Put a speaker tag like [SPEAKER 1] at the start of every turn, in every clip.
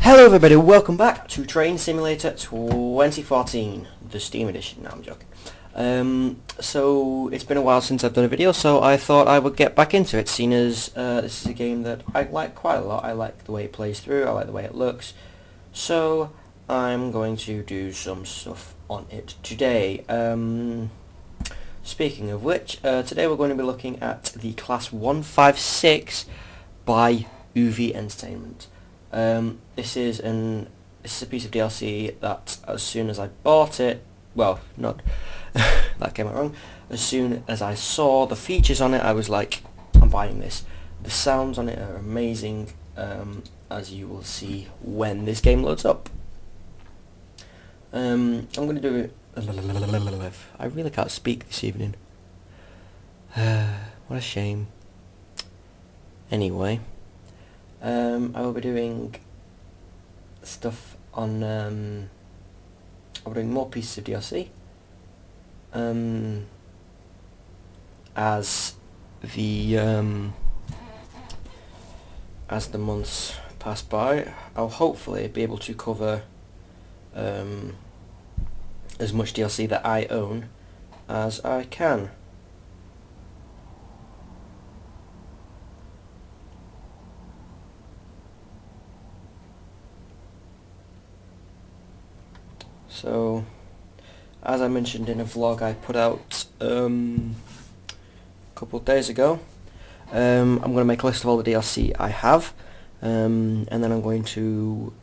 [SPEAKER 1] Hello everybody, welcome back to Train Simulator 2014, the Steam edition. No, I'm joking. So it's been a while since I've done a video, so I thought I would get back into it, seeing as this is a game that I like quite a lot. I like the way it plays through, I like the way it looks, so I'm going to do some stuff on it today. Speaking of which, today we're going to be looking at the Class 156 by Oovee Entertainment. This is a piece of DLC that as soon as I bought it, well, not that came out wrong. As soon as I saw the features on it, I was like, I'm buying this. The sounds on it are amazing, as you will see when this game loads up. I'm going to do it. I really can't speak this evening. What a shame. Anyway. I will be doing stuff on, I'll be doing more pieces of DLC, as the months pass by. I'll hopefully be able to cover as much DLC that I own as I can. So, as I mentioned in a vlog I put out a couple of days ago, I'm going to make a list of all the DLC I have, and then I'm going to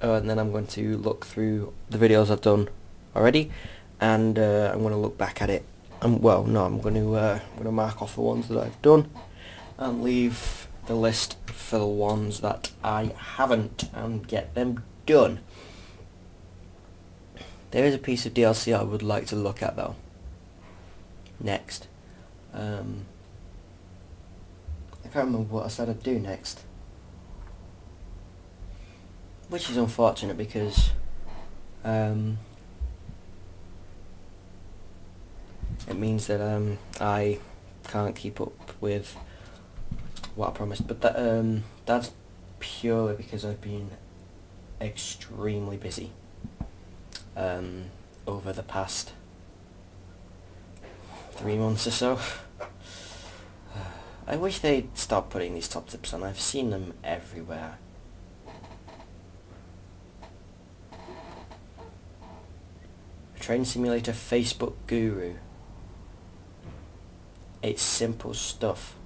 [SPEAKER 1] look through the videos I've done already, and I'm going to look back at it. I'm going to mark off the ones that I've done, and leave the list for the ones that I haven't, and get them done. There is a piece of DLC I would like to look at though. Next. I can't remember what I said I'd do next. Which is unfortunate because it means that I can't keep up with what I promised. But that's purely because I've been extremely busy. Over the past 3 months or so. I wish they'd stop putting these top tips on. I've seen them everywhere. Train Simulator Facebook Guru. It's simple stuff.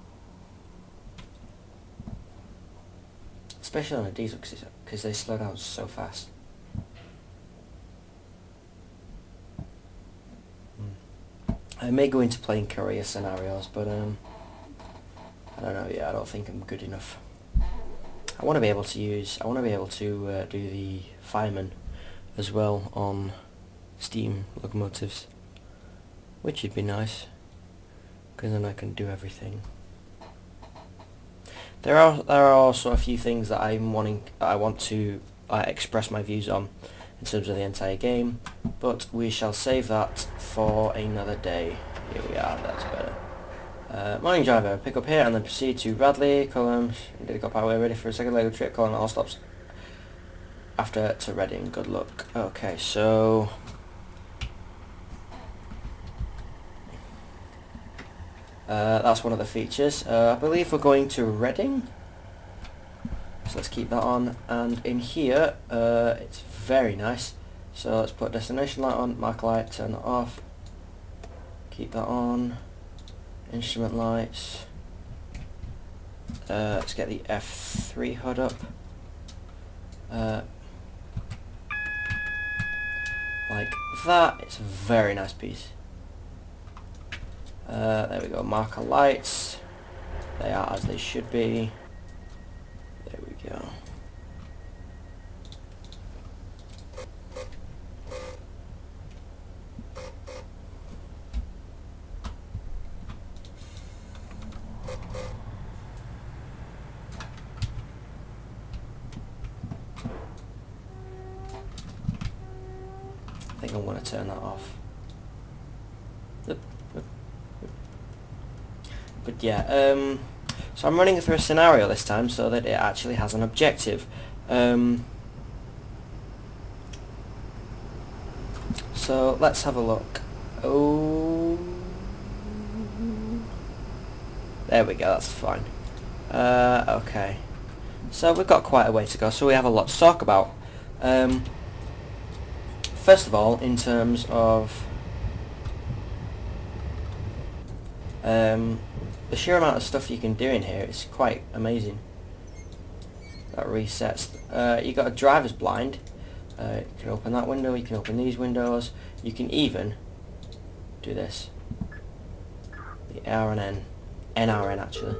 [SPEAKER 1] Especially on a diesel because they slow down so fast. I may go into playing career scenarios, but I don't know. Yeah, I don't think I'm good enough. I want to be able to do the fireman as well on steam locomotives, which would be nice, because then I can do everything. There are also a few things that I want to express my views on in terms of the entire game, but we shall save that for another day. Here we are, that's better. Morning driver, pick up here and then proceed to Radley, column, did go power ready for a second leg of trip, column all stops after to Reading, good luck. Okay, so that's one of the features. I believe we're going to Reading. So let's keep that on, and in here it's very nice, so let's put destination light on, mark light, turn that off, keep that on, instrument lights, let's get the F3 HUD up, like that. It's a very nice piece. There we go, marker lights, they are as they should be. There we go. I think I'm going to turn that off. But yeah, So I'm running it through a scenario this time so that it actually has an objective. So let's have a look. Oh, there we go, that's fine. Okay, so we've got quite a way to go, so we have a lot to talk about. First of all, in terms of the sheer amount of stuff you can do in here is quite amazing. That resets. You got a driver's blind. You can open that window, you can open these windows, you can even do this. The RNN, NRN actually.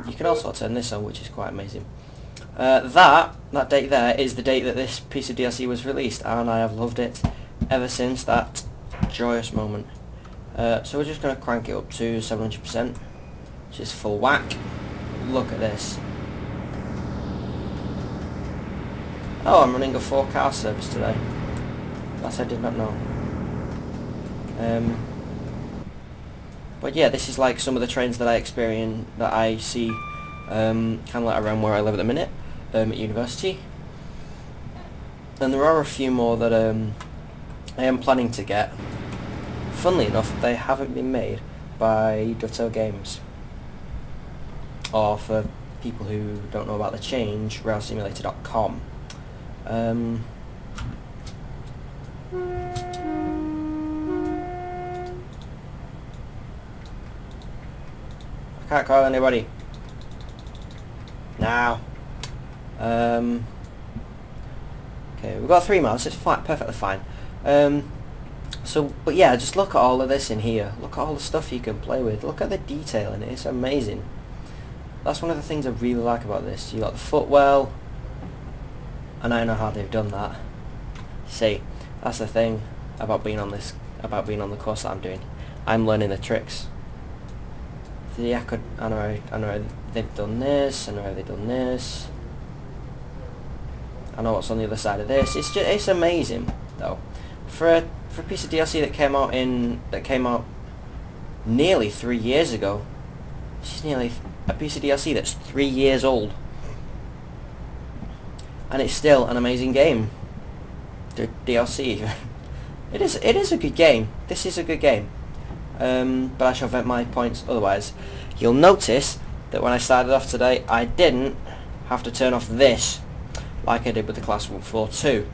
[SPEAKER 1] You can also turn this on, which is quite amazing. That date there is the date that this piece of DLC was released, and I have loved it ever since that joyous moment. So we're just going to crank it up to 700%, which is full whack. Look at this. Oh, I'm running a 4-car service today. That I did not know. But yeah, this is like some of the trains that I experience, that I see kind of like around where I live at the minute, at university. And there are a few more that I am planning to get. Funnily enough, they haven't been made by Dovetail Games. Or for people who don't know about the change, railsimulator.com. I can't call anybody. Now. Okay, we've got 3 miles, it's fine, perfectly fine. But yeah, just look at all of this in here. Look at all the stuff you can play with. Look at the detail in it, it's amazing. That's one of the things I really like about this. You got the footwell, and I know how they've done that. See, that's the thing about being on the course that I'm doing. I'm learning the tricks. See, I know they've done this, I know how they've done this. I know what's on the other side of this. It's amazing though. For a piece of DLC that came out nearly 3 years ago. This is nearly a piece of DLC that's 3 years old. And it's still an amazing game. The DLC. It is a good game. This is a good game. But I shall vent my points otherwise. You'll notice that when I started off today, I didn't have to turn off this like I did with the Class 142,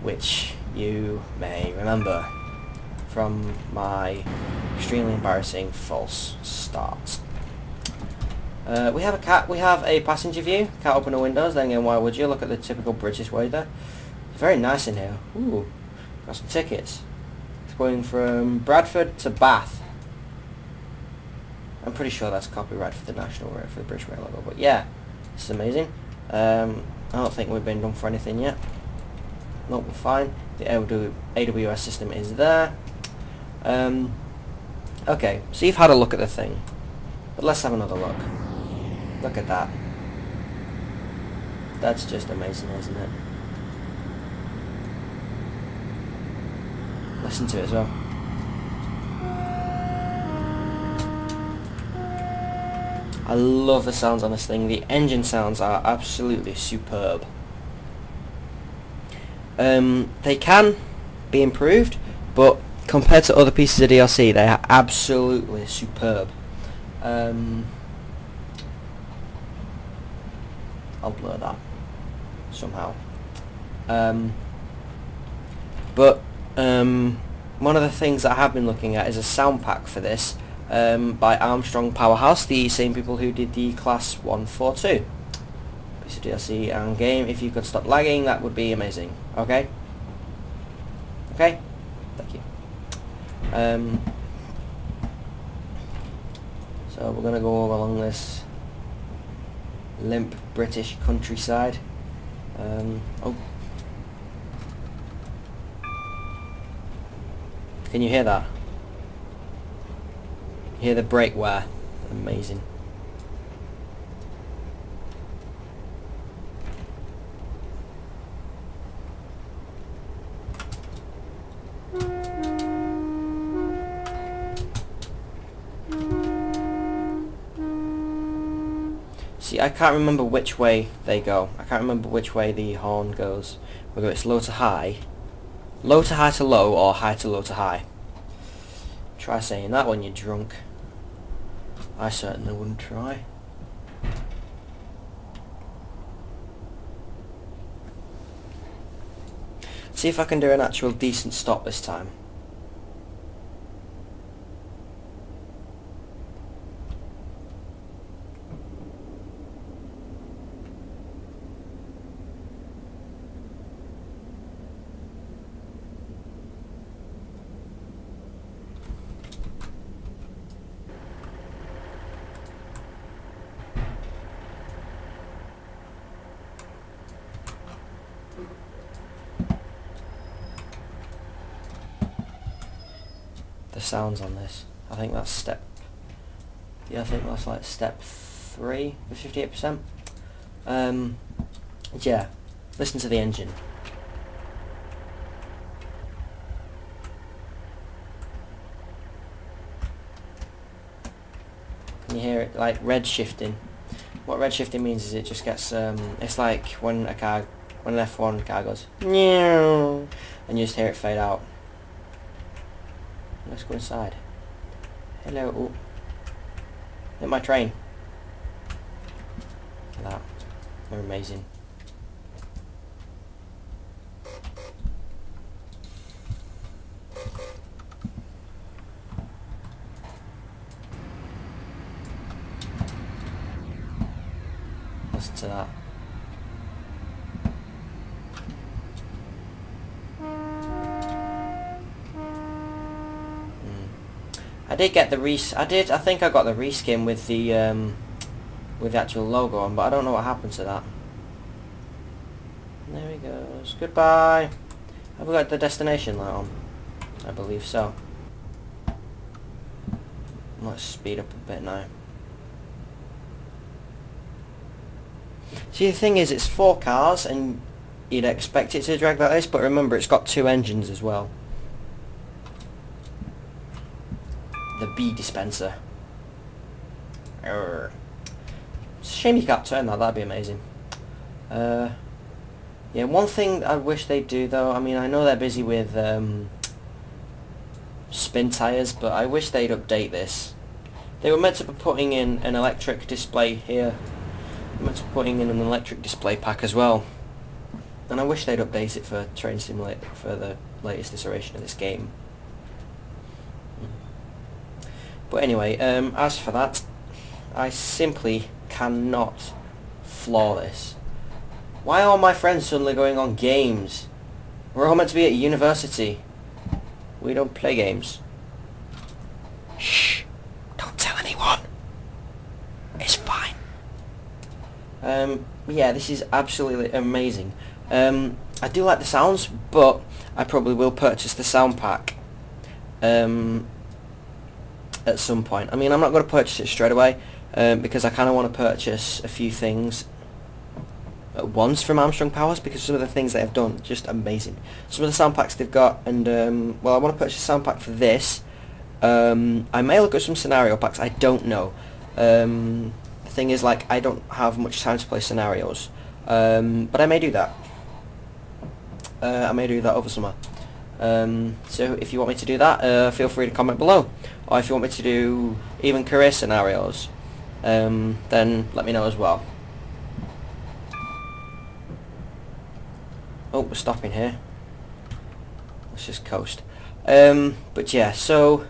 [SPEAKER 1] which you may remember from my extremely embarrassing false start. We have a passenger view. Can't open the windows. Then again, why would you? Look at the typical British way there. It's very nice in here. Ooh, got some tickets. It's going from Bradford to Bath. I'm pretty sure that's copyright for the national rate, for the British Rail logo. But yeah, this is amazing. I don't think we've been done for anything yet. Nope, we're fine. The AWS system is there. Okay, so you've had a look at the thing, but let's have another look. Look at that. That's just amazing, isn't it? Listen to it as well. I love the sounds on this thing. The engine sounds are absolutely superb. They can be improved, but compared to other pieces of DLC, they are absolutely superb. I'll blur that somehow. But one of the things that I have been looking at is a sound pack for this. By Armstrong Powerhouse, the same people who did the Class 142 piece of DLC and game. If you could stop lagging, that would be amazing. Okay? Okay? Thank you. So we're going to go along this limp British countryside. Oh. Can you hear that? Hear the brake wear. Amazing. See, I can't remember which way they go. I can't remember which way the horn goes. Whether it's low to high to low, or high to low to high. Try saying that when you're drunk. I certainly wouldn't try. See if I can do an actual decent stop this time. The sounds on this. I think that's step... Yeah, I think that's like step 3 with 58%. Yeah, listen to the engine. Can you hear it? Like red shifting. What red shifting means is it just gets... it's like when an F1 car goes... and you just hear it fade out. Let's go inside. Hello. Oh. Hit my train. Look at that. They're amazing. Listen to that. I did get the I think I got the reskin with the actual logo on, but I don't know what happened to that. There he goes. Goodbye. Have we got the destination light on? I believe so. Let's speed up a bit now. See, the thing is, it's 4 cars, and you'd expect it to drag like this, but remember, it's got 2 engines as well. The bee dispenser. It's a shame you can't turn that, that'd be amazing. Yeah, one thing I wish they'd do though, I mean I know they're busy with spin tyres, but I wish they'd update this. They were meant to be putting in an electric display here. They were meant to be putting in an electric display pack as well. And I wish they'd update it for Train Simulator, for the latest iteration of this game. But anyway, as for that, I simply cannot floor this. Why are all my friends suddenly going on games? We're all meant to be at university. We don't play games. Shh! Don't tell anyone! It's fine. Yeah, this is absolutely amazing. I do like the sounds, but I probably will purchase the sound pack. At some point. I mean, I'm not going to purchase it straight away because I kind of want to purchase a few things at once from Armstrong Powers, because some of the things they have done just amazing. Some of the sound packs they've got, and well, I want to purchase a sound pack for this. I may look at some scenario packs. I don't know. The thing is, like, I don't have much time to play scenarios, but I may do that. I may do that over summer. So if you want me to do that, feel free to comment below. Or if you want me to do even career scenarios, then let me know as well. Oh, we're stopping here. Let's just coast. But yeah, so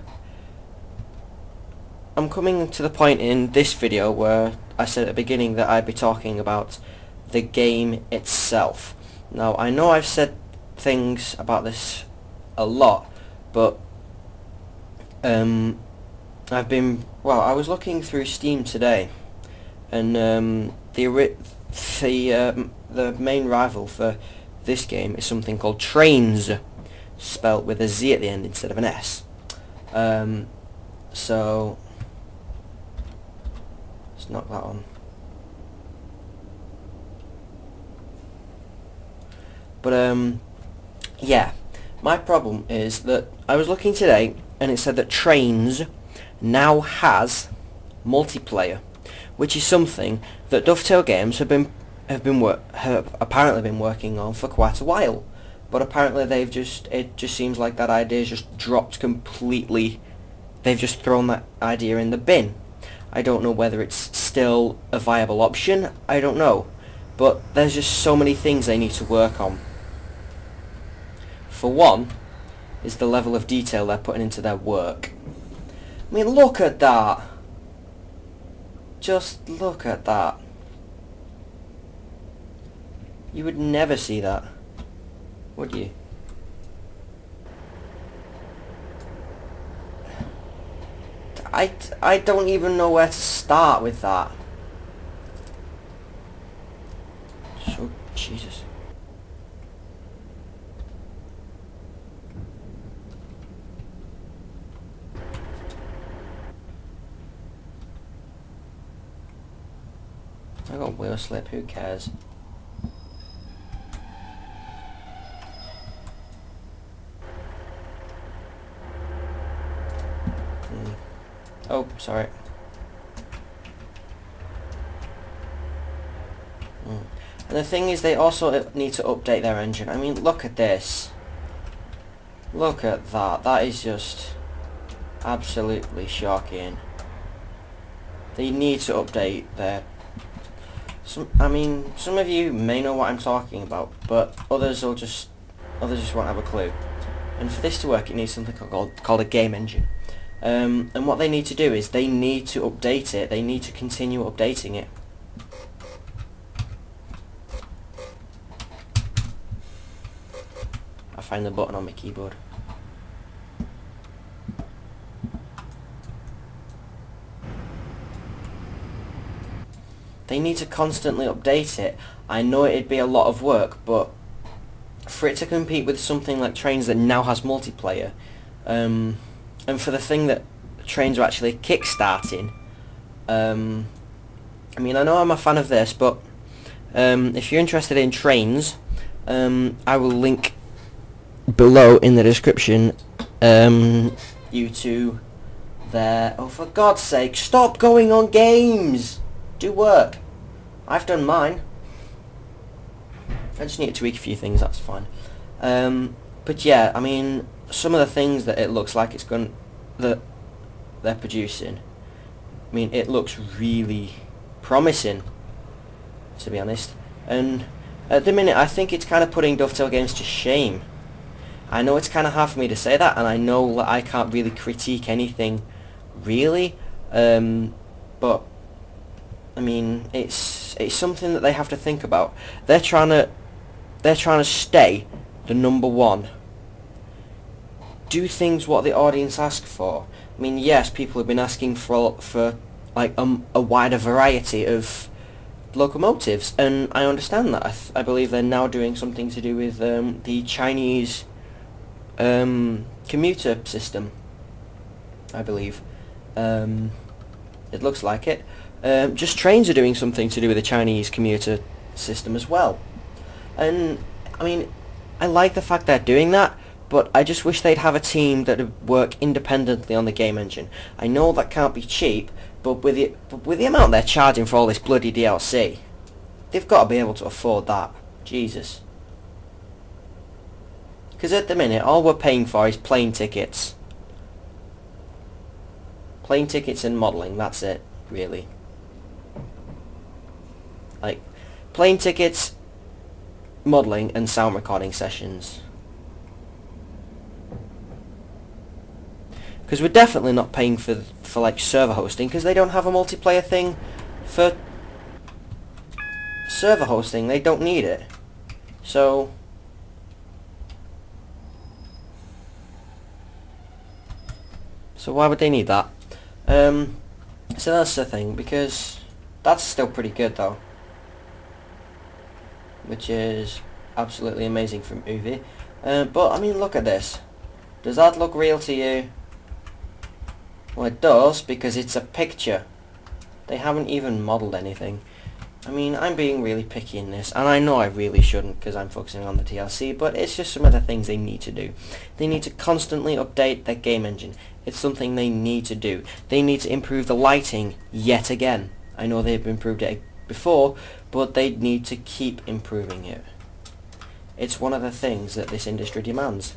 [SPEAKER 1] I'm coming to the point in this video where I said at the beginning that I'd be talking about the game itself. Now, I know I've said things about this a lot, but I was looking through Steam today, and the main rival for this game is something called Trains, spelt with a Z at the end instead of an S. So Let's knock that on. But yeah, my problem is that I was looking today and it said that Trains now has multiplayer, which is something that Dovetail Games have apparently been working on for quite a while. But apparently it just seems like that idea just dropped completely. They've just thrown that idea in the bin. I don't know whether it's still a viable option, I don't know. But there's just so many things they need to work on. For one, is the level of detail they're putting into their work. I mean, look at that. Just look at that. You would never see that, would you? I don't even know where to start with that. So, Jesus. I got wheel slip, who cares? Oh, sorry. And the thing is, they also need to update their engine. I mean, look at this. Look at that. That is just absolutely shocking. They need to update their... I mean, some of you may know what I'm talking about, but others just won't have a clue. And for this to work, it needs something called a game engine. And what they need to do is they need to update it. They need to continue updating it. I find the button on my keyboard. They need to constantly update it. I know it'd be a lot of work, but for it to compete with something like Trains that now has multiplayer, and for the thing that Trains are actually kick-starting, I mean, I know I'm a fan of this, but if you're interested in Trains, I will link below in the description you to their... Oh, for God's sake, stop going on games! Do work. I've done mine. I just need to tweak a few things, that's fine. But yeah, I mean, some of the things that it looks like that they're producing, I mean, it looks really promising, to be honest. And at the minute, I think it's kind of putting Dovetail Games to shame. I know it's kind of hard for me to say that, and I know that I can't really critique anything, really. But I mean, it's something that they have to think about. They're trying to stay the #1. Do things what the audience ask for. I mean, yes, people have been asking for like a wider variety of locomotives, and I understand that. I believe they're now doing something to do with the Chinese commuter system. I believe it looks like it. Just Trains are doing something to do with the Chinese commuter system as well. And, I mean, I like the fact they're doing that, but I just wish they'd have a team that would work independently on the game engine. I know that can't be cheap, but with the amount they're charging for all this bloody DLC, they've got to be able to afford that. Jesus. Because at the minute, all we're paying for is plane tickets. Plane tickets and modelling, that's it, really. Like, plane tickets, modelling, and sound recording sessions. Because we're definitely not paying for like server hosting, because they don't have a multiplayer thing for server hosting. They don't need it. So why would they need that? So that's the thing, because that's still pretty good though, which is absolutely amazing from Oovee. But I mean, look at this. Does that look real to you? Well, it does, because it's a picture. They haven't even modelled anything. I mean, I'm being really picky in this, and I know I really shouldn't because I'm focusing on the DLC, but it's just some of the things they need to do. They need to constantly update their game engine. It's something they need to do. They need to improve the lighting yet again. I know they've improved it before, but they need to keep improving it. It's one of the things that this industry demands.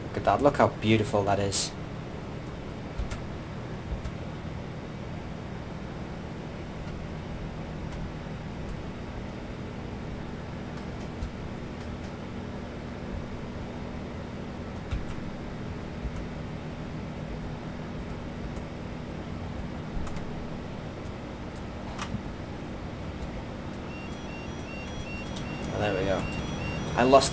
[SPEAKER 1] Look at that, look how beautiful that is. Oh, there we go. I lost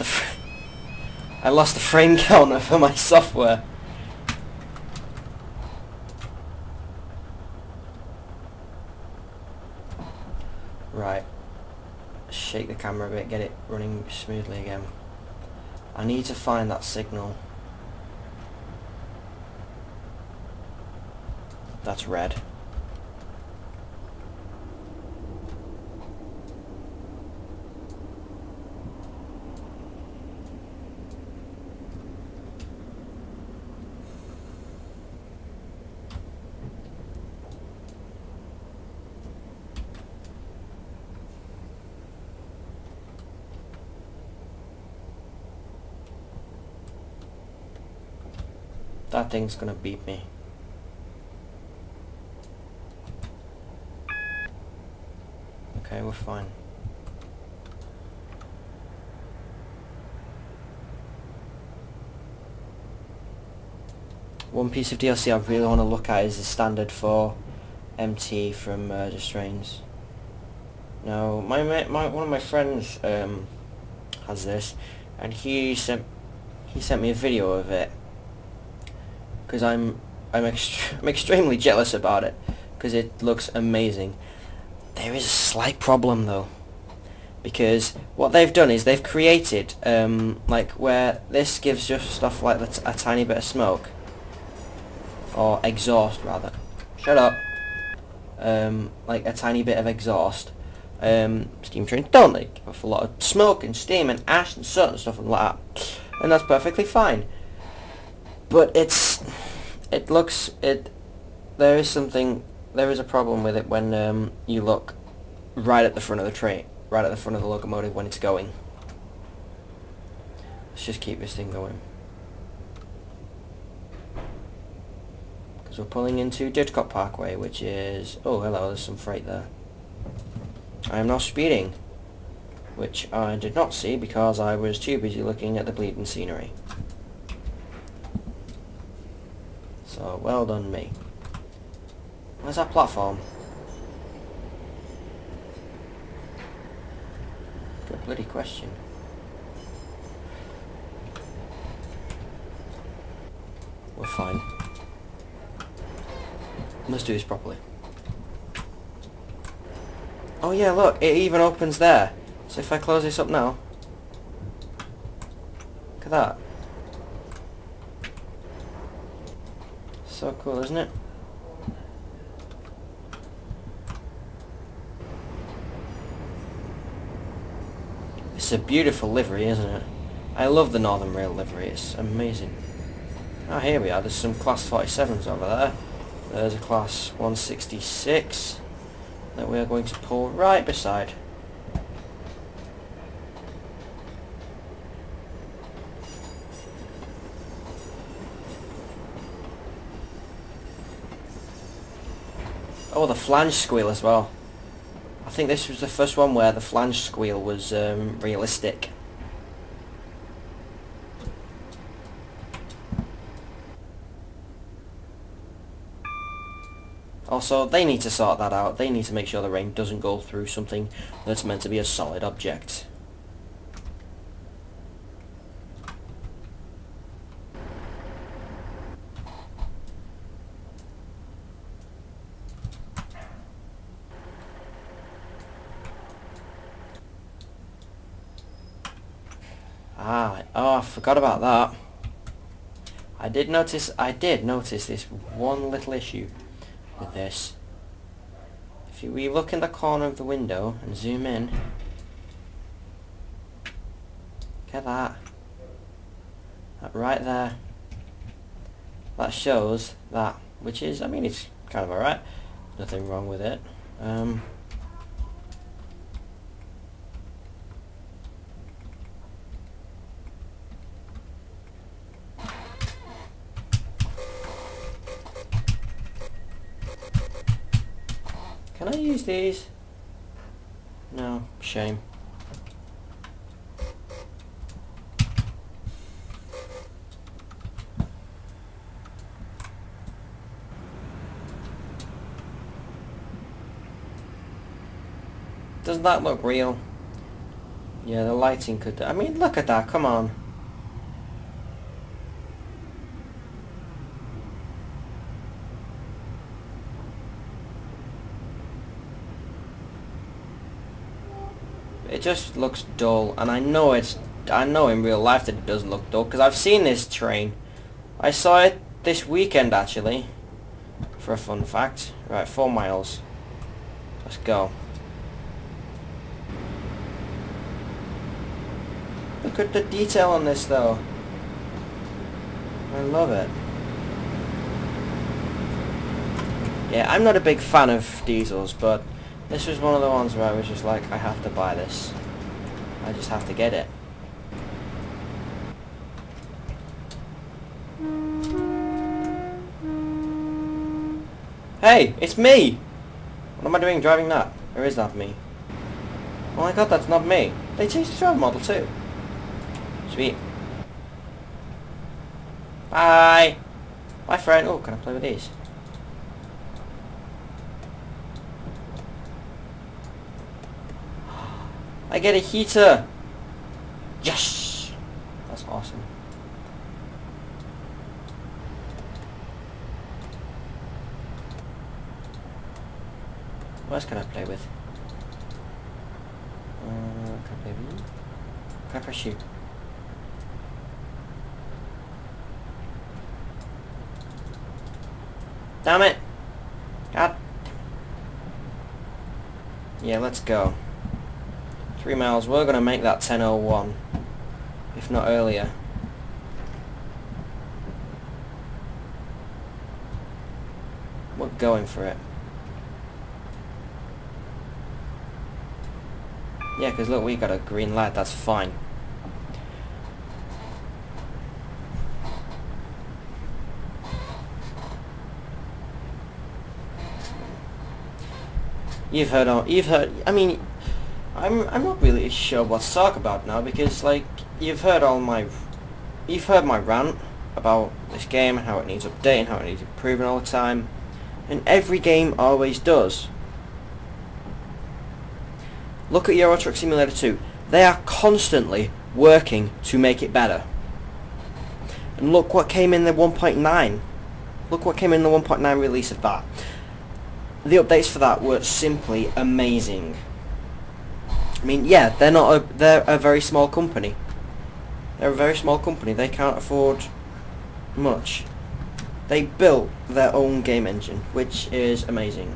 [SPEAKER 1] the frame counter for my software. Right. Shake the camera a bit, get it running smoothly again. I need to find that signal. That's red. That thing's gonna beat me. Okay, we're fine. One piece of DLC I really want to look at is the standard for MT from Just Trains. Now, one of my friends has this, and he sent me a video of it. Because I'm extremely jealous about it, because it looks amazing. There is a slight problem though, because what they've done is they've created like where this gives just off like a tiny bit of smoke, or exhaust rather. Shut up. Like a tiny bit of exhaust. Steam trains don't, they give off a lot of smoke and steam and ash and soot and stuff like that, and that's perfectly fine. But there is a problem with it when you look right at the front of the train, right at the front of the locomotive when it's going. Let's just keep this thing going. Because we're pulling into Didcot Parkway, which is... oh, hello, there's some freight there. I am now speeding, which I did not see because I was too busy looking at the bleeding scenery. So, well done me. Where's that platform? Good bloody question. We're fine. Let's do this properly. Oh yeah, look, it even opens there. So if I close this up now... look at that. So cool, isn't it? It's a beautiful livery, isn't it? I love the Northern Rail livery, it's amazing. Ah, here we are, there's some Class 47s over there. There's a Class 166 that we are going to pull right beside. Oh, the flange squeal as well. I think this was the first one where the flange squeal was realistic. Also, they need to sort that out. They need to make sure the rain doesn't go through something that's meant to be a solid object. Oh, I forgot about that. I did notice this one little issue with this. If we look in the corner of the window and zoom in, get that. That right there. That shows that, which is, I mean, it's kind of alright. Nothing wrong with it. Can I use these? No, shame. Doesn't that look real? Yeah, the lighting could... I mean, look at that, come on. It just looks dull, and I know in real life that it doesn't look dull, because I've seen this train. I saw it this weekend, actually, for a fun fact. Right, 4 miles. Let's go. Look at the detail on this, though. I love it. Yeah, I'm not a big fan of diesels, but this was one of the ones where I was just like, I have to buy this. I just have to get it. Hey, it's me! What am I doing driving that? Or is that me? Oh my god, that's not me. They changed the driver model too. Sweet. Bye! Bye, friend. Oh, can I play with these? I get a heater! Yes! That's awesome. What else can I play with? Can I play with you? Can I press you? Damn it! God. Yeah, let's go. 3 miles. We're gonna make that 10:01, if not earlier. We're going for it. Yeah, because look, we got a green light. That's fine. You've heard. I mean, I'm not really sure what to talk about now, because like you've heard my rant about this game and how it needs updating, how it needs improving all the time, and every game always does. Look at Euro Truck Simulator 2. They are constantly working to make it better. And look what came in the 1.9. Look what came in the 1.9 release of that. The updates for that were simply amazing. I mean, yeah, they're a very small company. They're a very small company. They can't afford much. They built their own game engine, which is amazing.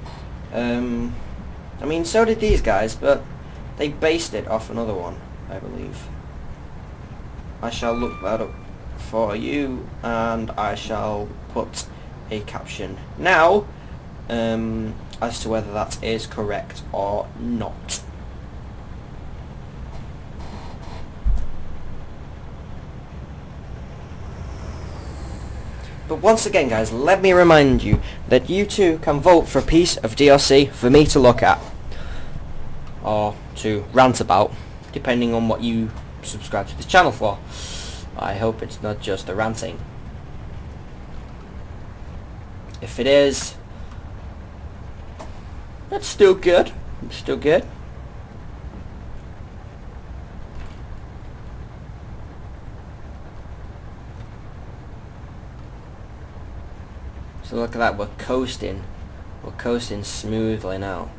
[SPEAKER 1] I mean, so did these guys, but they based it off another one, I believe. I shall look that up for you, and I shall put a caption now as to whether that is correct or not. But once again, guys, let me remind you that you too can vote for a piece of DLC for me to look at, or to rant about, depending on what you subscribe to this channel for. I hope it's not just the ranting. If it is, that's still good. It's still good. So look at that, we're coasting. We're coasting smoothly now.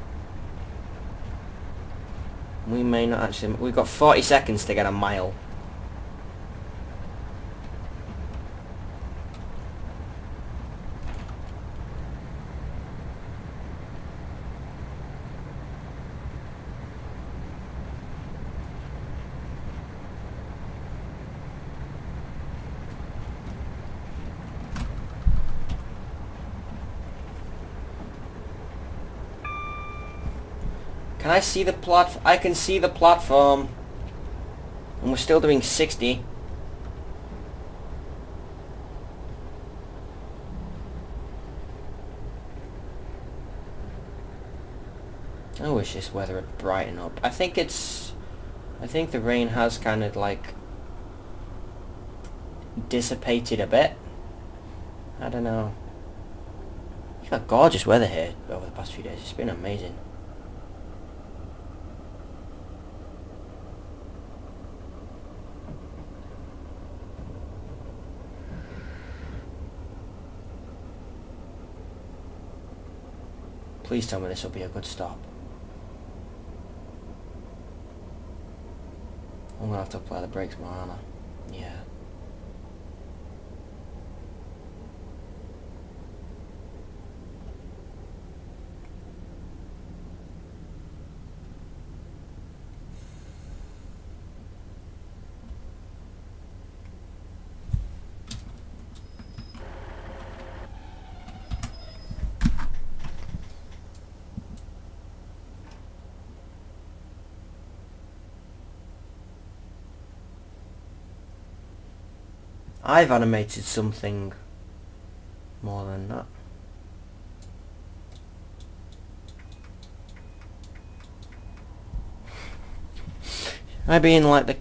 [SPEAKER 1] We may not actually... We've got 40 seconds to get a mile. Can I see the plot? I can see the platform. And we're still doing 60. I wish this weather would brighten up. I think the rain has kind of like dissipated a bit. I don't know. We've got gorgeous weather here over the past few days. It's been amazing. Please tell me this will be a good stop. I'm gonna have to apply the brakes more, aren't I? Yeah. I've animated something more than that. I be in like the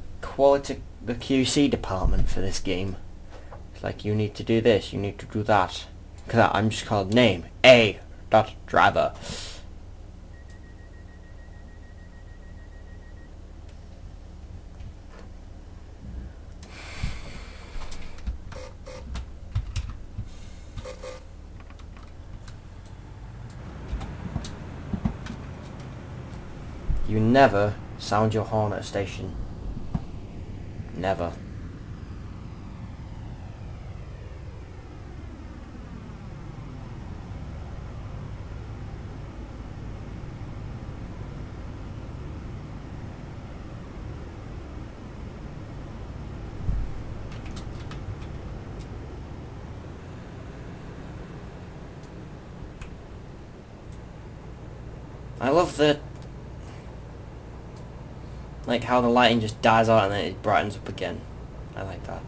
[SPEAKER 1] QC department for this game. It's like, you need to do this, you need to do that. Cause I'm just called name A. Driver. You never sound your horn at a station. Never. I love the... like how the lighting just dies out and then it brightens up again. I like that.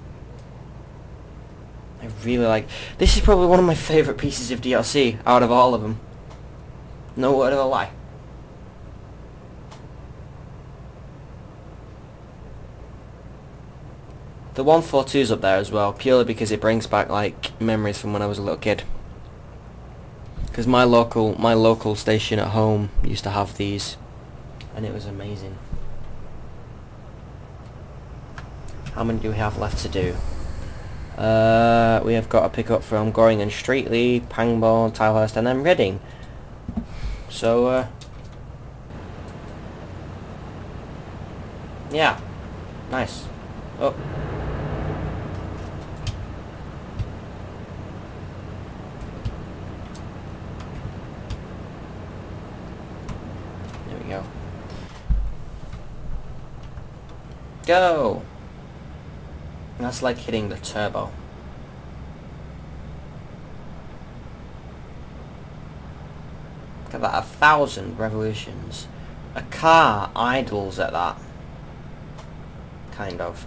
[SPEAKER 1] I really like... This is probably one of my favourite pieces of DLC out of all of them. No word of a lie. The 142's up there as well, purely because it brings back like memories from when I was a little kid. Because my local station at home used to have these, and it was amazing. How many do we have left to do? We have got to pick up from Goring and Streatley, Pangbourne, Tilehurst, and then Reading. So, yeah, nice. Oh. There we go. Go! That's like hitting the turbo. Look at that, 1,000 revolutions. A car idles at that. Kind of.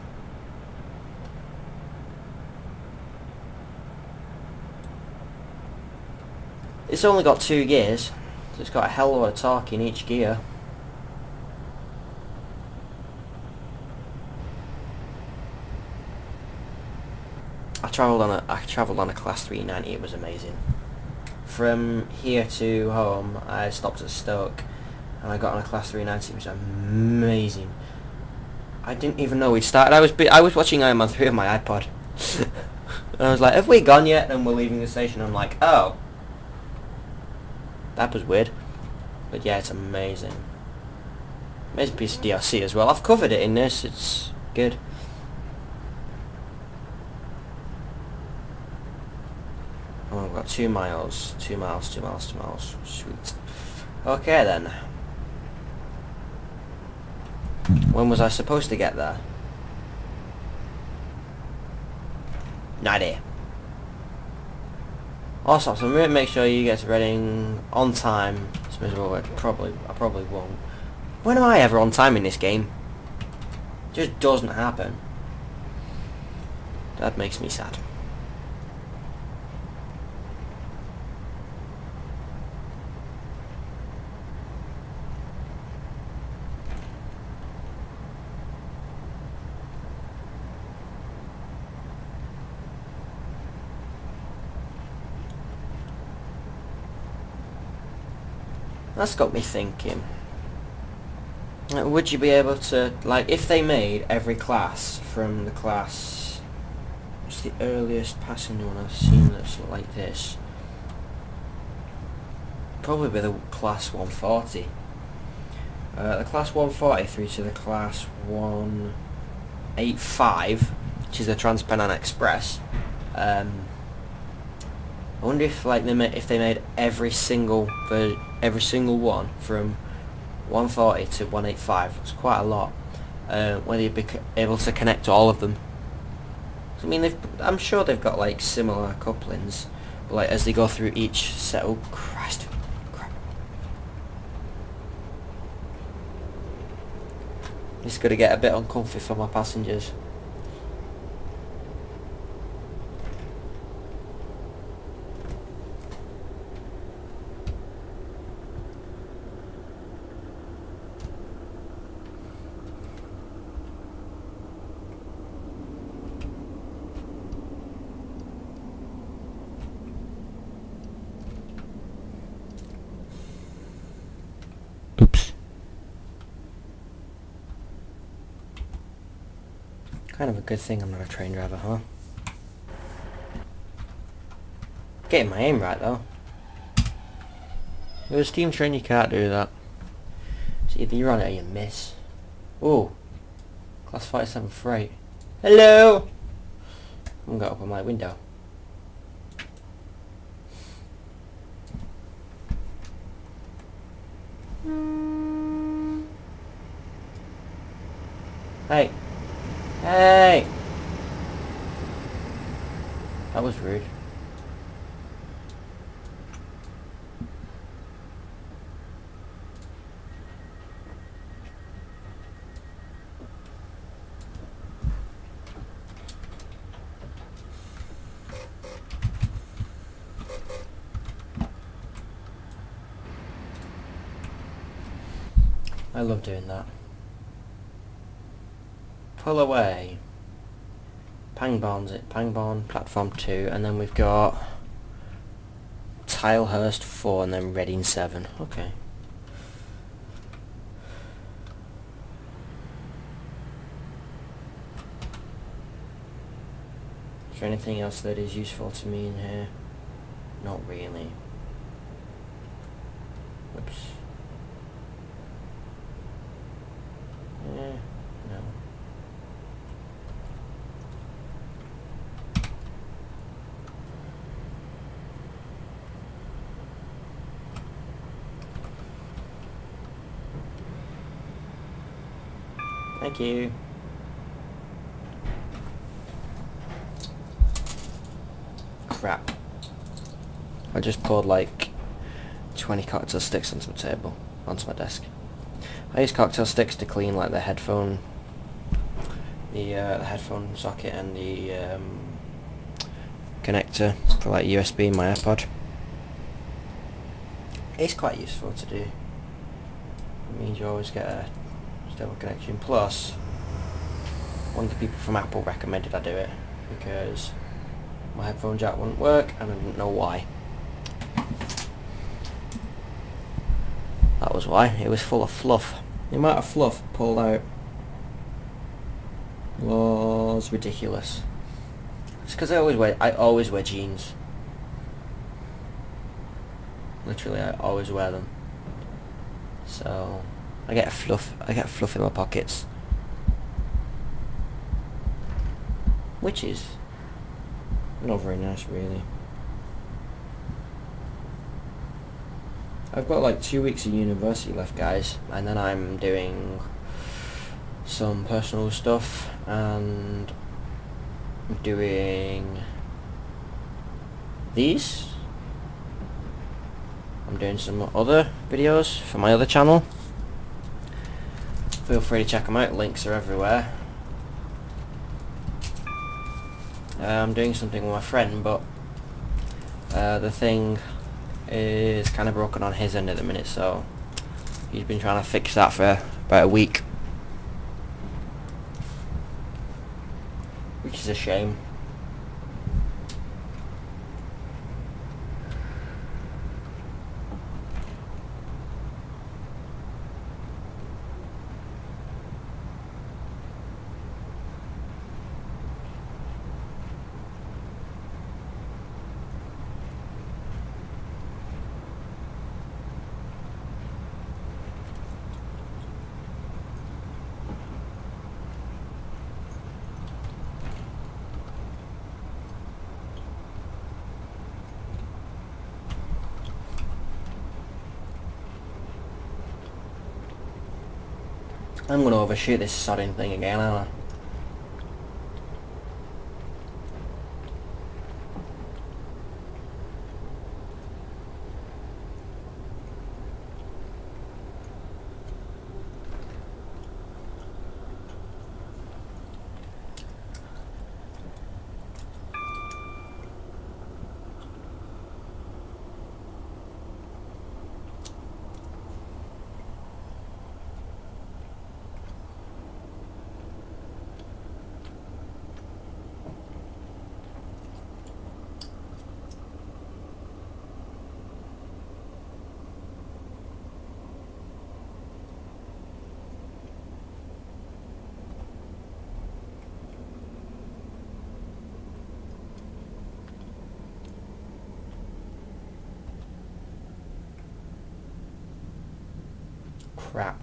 [SPEAKER 1] It's only got 2 gears, so it's got a hell of a torque in each gear. I travelled on a Class 390. It was amazing. From here to home, I stopped at Stoke, and I got on a Class 390. It was amazing. I didn't even know we'd started. I was watching Iron Man 3 on my iPod. And I was like, have we gone yet? And we're leaving the station. I'm like, oh. That was weird. But yeah, it's amazing. Amazing piece of DLC as well. I've covered it in this. It's good. Oh, I've got 2 miles. 2 miles, 2 miles, 2 miles. Sweet. Okay then. When was I supposed to get there? 90. Also, so make sure you get to Reading on time. It's miserable. I probably won't. When am I ever on time in this game? It just doesn't happen. That makes me sad. That's got me thinking. Would you be able to, like, if they made every class from the class... What's the earliest passenger one I've seen that's like this? Probably be the class 140. The class 140 through to the class 185, which is the Trans-Pennine Express. I wonder if, like, if they made every single one from 140 to 185. It's quite a lot. Whether you'd be able to connect all of them. I mean, I'm sure they've got like similar couplings, but like as they go through each set. Oh Christ! Crap. It's gonna get a bit uncomfy for my passengers. Oops. Kind of a good thing I'm not a train driver, huh? Getting my aim right though. With a steam train you can't do that. It's either you're on it or you miss. Oh, class 47 freight. Hello! I'm gonna open my window. Hey! Hey! That was rude. I love doing that. Pull away. Pangbourne, platform 2, and then we've got Tilehurst 4 and then Reading 7. Okay. Is there anything else that is useful to me in here? Not really. Whoops. Yeah, no. Thank you. Crap. I just poured like 20 cocktail sticks onto my table, onto my desk. I use cocktail sticks to clean like the headphone socket and the connector for like USB in my iPod. It's quite useful to do. It means you always get a stable connection. Plus, one of the people from Apple recommended I do it because my headphone jack wouldn't work and I didn't know why. That was why. It was full of fluff. The amount of fluff pulled out was ridiculous. It's because I always wear jeans. Literally, I always wear them. So I get fluff in my pockets, which is not very nice, really. I've got like 2 weeks of university left, guys, and then I'm doing some personal stuff and I'm doing these. I'm doing some other videos for my other channel. Feel free to check them out, links are everywhere. I'm doing something with my friend, but the thing is kind of broken on his end at the minute, so he's been trying to fix that for about a week, which is a shame. I'm going to overshoot this sodding thing again, aren't crap.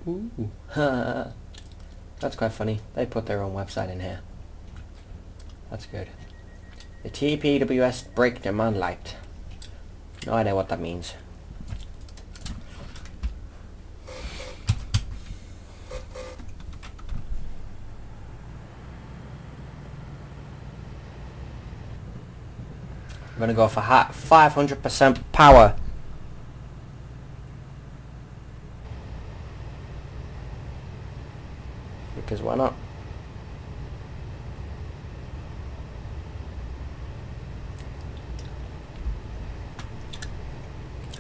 [SPEAKER 1] Ooh. That's quite funny. They put their own website in here. That's good. The TPWS brake demand light. No idea what that means. I'm gonna go for 500% power. Because why not?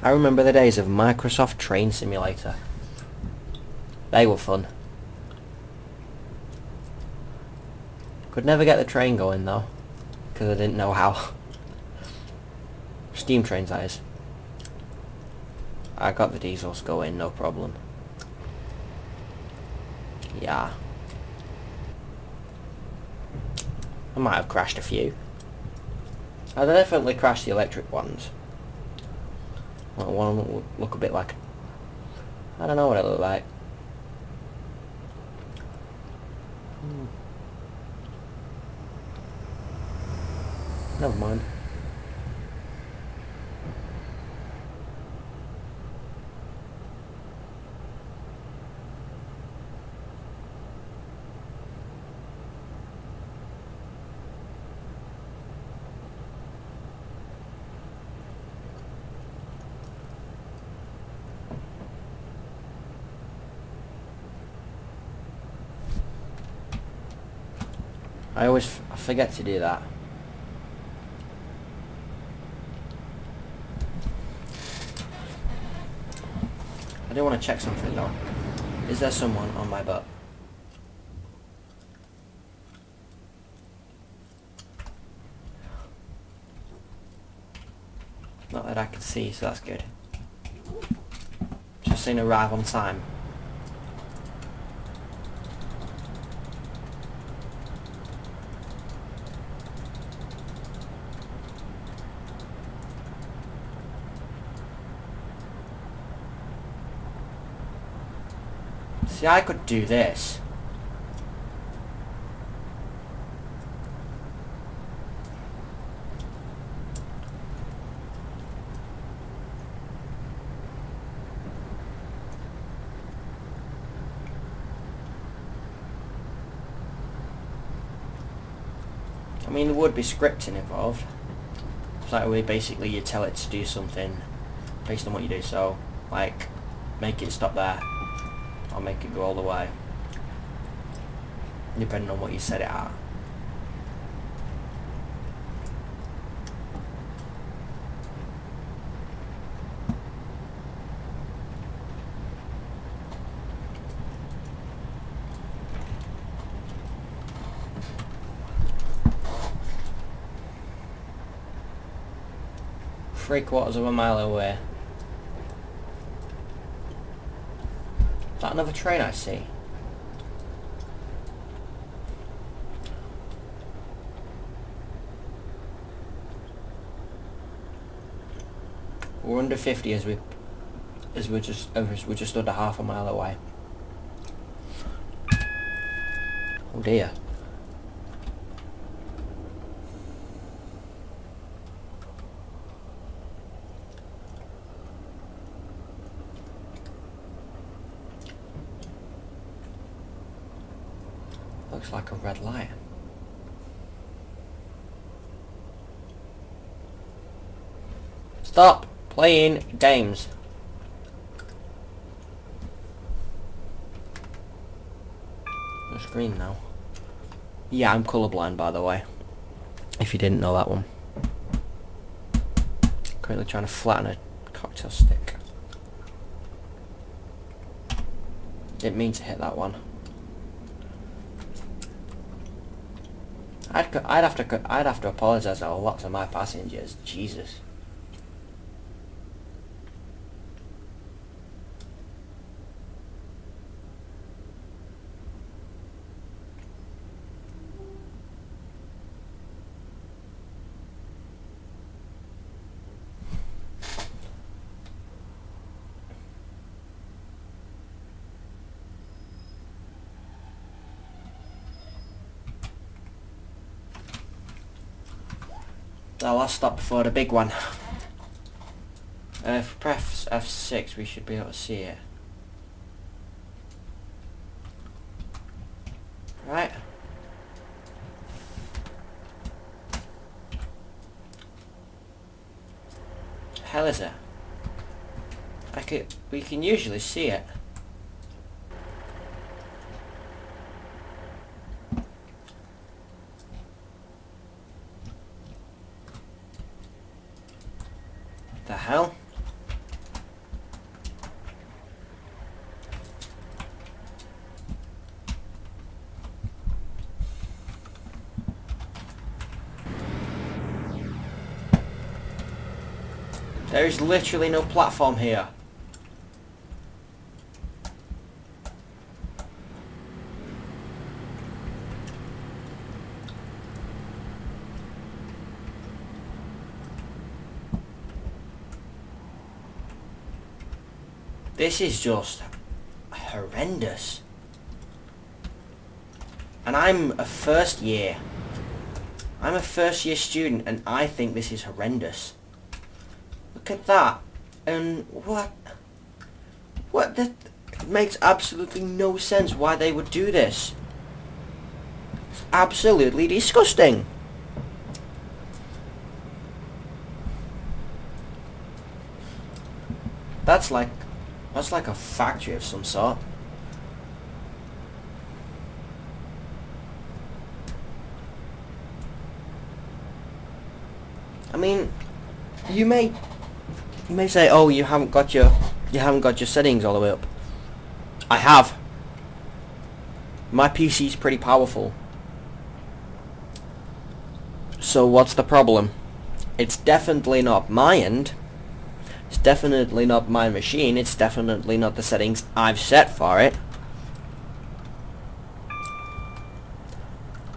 [SPEAKER 1] I remember the days of Microsoft Train Simulator. They were fun. Could never get the train going though, because I didn't know how. Steam trains, that is. I got the diesels going, no problem. Yeah. I might have crashed a few. I definitely crashed the electric ones. Well, one will look a bit like... I don't know what it looked like. Never mind. I forget to do that. I do want to check something though. Is there someone on my butt? Not that I can see, so that's good. Just seen arrive on time. See, I could do this. I mean, there would be scripting involved. So that way, basically, you tell it to do something based on what you do. So, like, make it stop there. I'll make it go all the way, depending on what you set it at. Three-quarters of a mile away. Is that another train I see? We're under 50 as we're just under half a mile away. Oh dear. Looks like a red light. Stop playing games. It's green now. Yeah, I'm colourblind, by the way. If you didn't know that one. Currently trying to flatten a cocktail stick. Didn't mean to hit that one. I'd have to apologise a lot to my passengers. Jesus. The last stop before the big one. If we press F6, we should be able to see it. Right. Hell is it? We can usually see it. The hell? There is literally no platform here. This is just horrendous. And I'm a first year. I'm a first year student and I think this is horrendous. Look at that. And what? That makes absolutely no sense why they would do this. It's absolutely disgusting. That's like a factory of some sort. I mean, you may say, oh, you haven't got your settings all the way up. I have. My PC's pretty powerful. So what's the problem? It's definitely not my end. It's definitely not my machine. It's definitely not the settings I've set for it.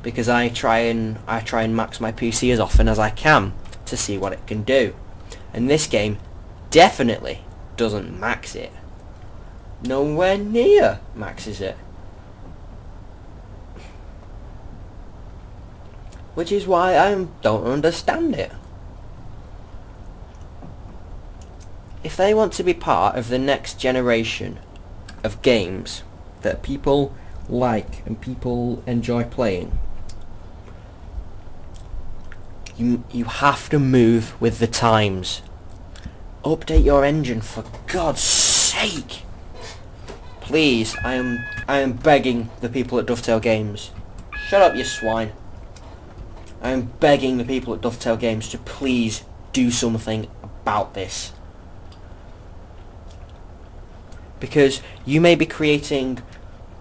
[SPEAKER 1] Because I try and max my PC as often as I can to see what it can do. And this game definitely doesn't max it. Nowhere near maxes it. Which is why I don't understand it. If they want to be part of the next generation of games that people like and people enjoy playing, you have to move with the times. Update your engine, for God's sake. Please, I am begging the people at Dovetail Games. Shut up, you swine. I am begging the people at Dovetail Games to please do something about this. Because you may be creating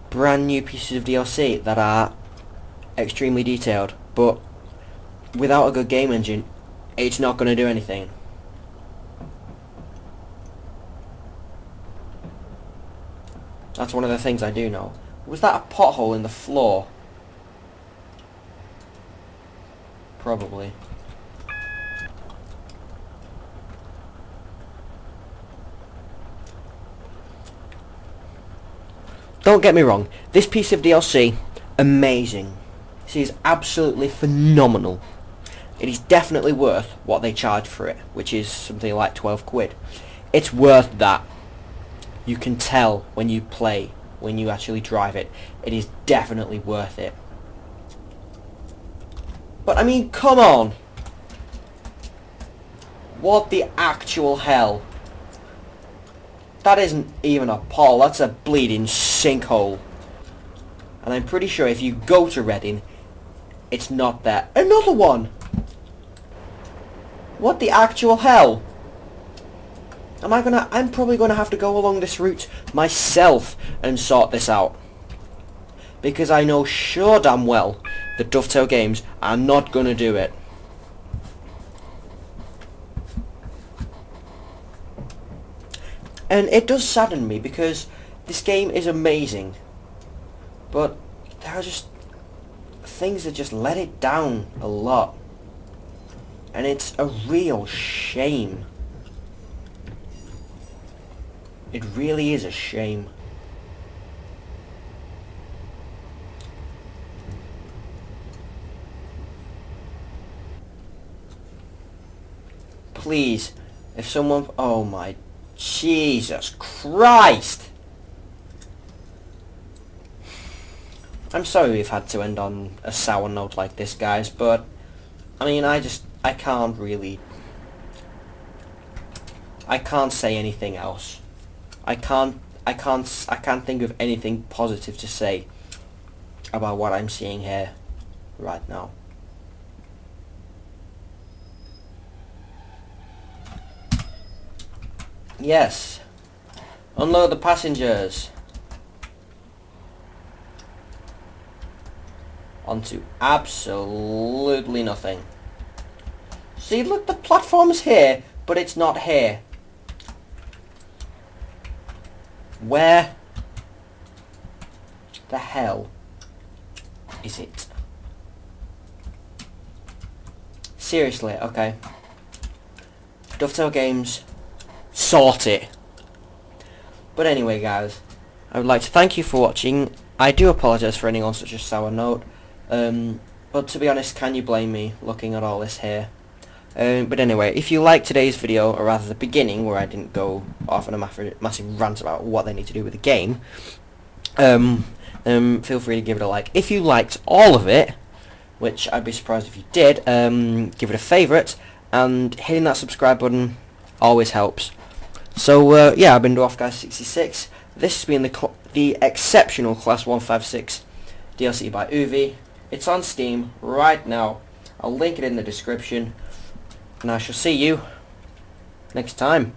[SPEAKER 1] brand new pieces of DLC that are extremely detailed, but without a good game engine, it's not going to do anything. That's one of the things I do know. Was that a pothole in the floor? Probably. Don't get me wrong, this piece of DLC, amazing. This is absolutely phenomenal. It is definitely worth what they charge for it, which is something like 12 quid. It's worth that. You can tell when you play, when you actually drive it. It is definitely worth it. But I mean, come on! What the actual hell? That isn't even a pothole, that's a bleeding sinkhole. And I'm pretty sure if you go to Reading, it's not there. Another one! What the actual hell? I'm probably gonna have to go along this route myself and sort this out. Because I know sure damn well that Dovetail Games are not gonna do it. And it does sadden me because this game is amazing. But there are just things that just let it down a lot. And it's a real shame. It really is a shame. Please, if someone... Oh my... Jesus Christ! I'm sorry we've had to end on a sour note like this, guys, but... I mean, I can't really... I can't say anything else. I can't think of anything positive to say about what I'm seeing here right now. Yes. Unload the passengers. Onto absolutely nothing. See, look, the platform's here, but it's not here. Where the hell is it? Seriously, okay. Dovetail Games, sort it. But anyway, guys, I would like to thank you for watching. I do apologise for ending on such a sour note. But to be honest, can you blame me looking at all this here? But anyway, if you liked today's video, or rather the beginning, where I didn't go off on a massive rant about what they need to do with the game, feel free to give it a like. If you liked all of it, which I'd be surprised if you did, give it a favourite, and hitting that subscribe button always helps. So yeah, I've been DwarfGuy66. This has been the exceptional Class 156 DLC by Oovee. It's on Steam right now. I'll link it in the description. and I shall see you next time.